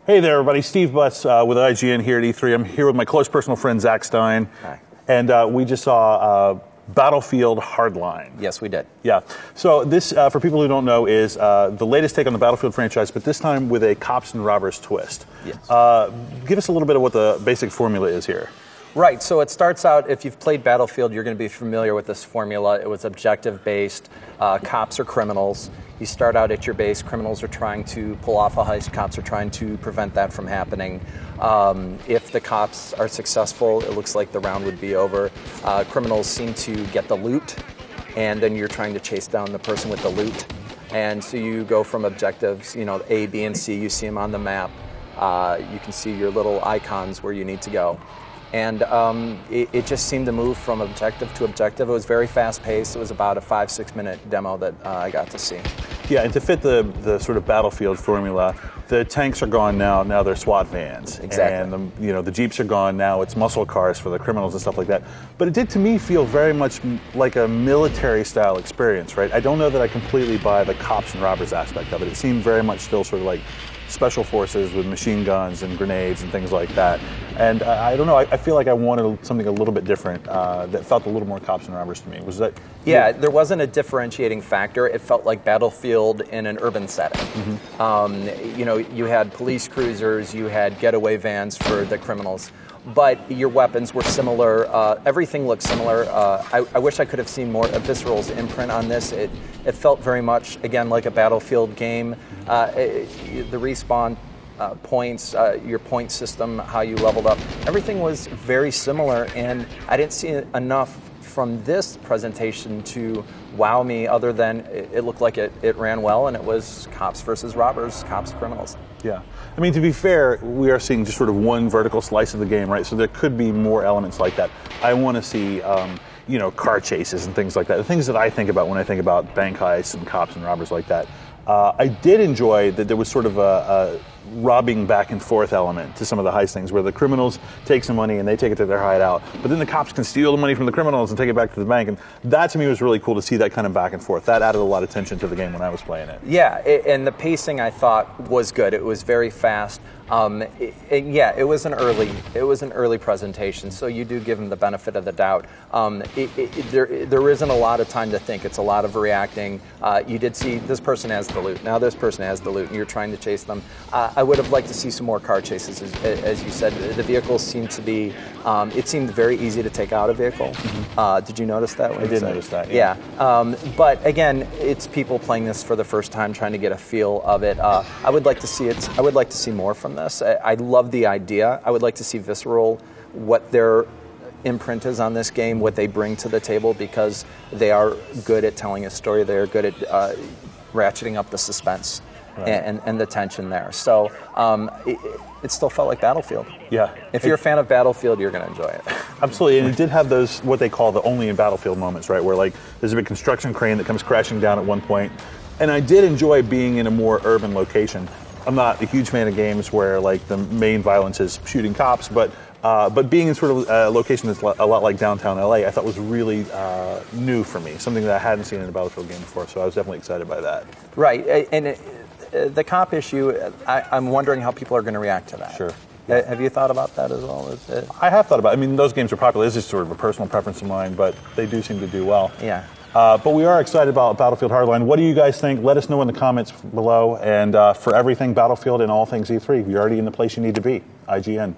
Hey there, everybody. Steve Butts with IGN here at E3. I'm here with my close personal friend, Zach Stein. Hi. And we just saw Battlefield Hardline. Yes, we did. Yeah. So this, for people who don't know, is the latest take on the Battlefield franchise, but this time with a cops and robbers twist. Yes. Give us a little bit of what the basic formula is here. Right, so it starts out, if you've played Battlefield, you're going to be familiar with this formula. It was objective-based. Cops are criminals. You start out at your base. Criminals are trying to pull off a heist. Cops are trying to prevent that from happening. If the cops are successful, it looks like the round would be over. Criminals seem to get the loot, and then you're trying to chase down the person with the loot. And so you go from objectives, you know, A, B, and C. You see them on the map. You can see your little icons where you need to go. And it just seemed to move from objective to objective. It was very fast-paced. It was about a 5-6 minute demo that I got to see. Yeah, and to fit the sort of Battlefield formula, the tanks are gone now. Now they're SWAT vans. Exactly. And the Jeeps are gone now. It's muscle cars for the criminals and stuff like that. But it did to me feel very much like a military-style experience, right? I don't know that I completely buy the cops and robbers aspect of it. It seemed very much still sort of like special forces with machine guns and grenades and things like that. And I don't know, I feel like I wanted something a little bit different that felt a little more cops and robbers to me. Was that? Yeah, there wasn't a differentiating factor. It felt like Battlefield in an urban setting. Mm-hmm. You had police cruisers, you had getaway vans for the criminals, but your weapons were similar. Everything looked similar. I wish I could have seen more of Visceral's imprint on this. It felt very much, again, like a Battlefield game. The respawn points, your point system, how you leveled up, everything was very similar, and I didn't see enough from this presentation to wow me, other than it looked like it ran well, and it was cops versus robbers, cops, criminals. Yeah. I mean, to be fair, we are seeing just sort of one vertical slice of the game, right? So there could be more elements like that. I want to see, car chases and things like that. The things that I think about when I think about bank heists and cops and robbers like that. I did enjoy that there was sort of a robbing back and forth element to some of the heist things, where the criminals take some money and they take it to their hideout, but then the cops can steal the money from the criminals and take it back to the bank. And that to me was really cool to see that kind of back and forth. That added a lot of tension to the game when I was playing it. Yeah, and the pacing I thought was good. It was very fast. It was an early presentation, so you do give them the benefit of the doubt. There isn't a lot of time to think. It's a lot of reacting. You did see this person has the loot. Now this person has the loot, and you're trying to chase them. I would have liked to see some more car chases, as you said. The vehicles seemed to be. It seemed very easy to take out a vehicle. Mm-hmm. Did you notice that? I did notice that. Yeah. But again, it's people playing this for the first time, trying to get a feel of it. I would like to see it. I would like to see more from this. I love the idea. I would like to see Visceral, what their imprint is on this game, what they bring to the table, because they are good at telling a story. They are good at ratcheting up the suspense. Right. And the tension there. So it still felt like Battlefield. Yeah. If you're a fan of Battlefield, you're going to enjoy it. Absolutely. And it did have those, what they call the only in Battlefield moments, right? Where like there's a big construction crane that comes crashing down at one point. And I did enjoy being in a more urban location. I'm not a huge fan of games where like the main violence is shooting cops, but being in sort of a location that's a lot like downtown LA, I thought was really new for me, something that I hadn't seen in a Battlefield game before. So I was definitely excited by that. Right. And the cop issue, I'm wondering how people are going to react to that. Sure. Yeah. Have you thought about that as well? I have thought about it. I mean, those games are popular. This is sort of a personal preference of mine, but they do seem to do well. Yeah. But we are excited about Battlefield Hardline. What do you guys think? Let us know in the comments below. And for everything Battlefield and all things E3, you're already in the place you need to be. IGN.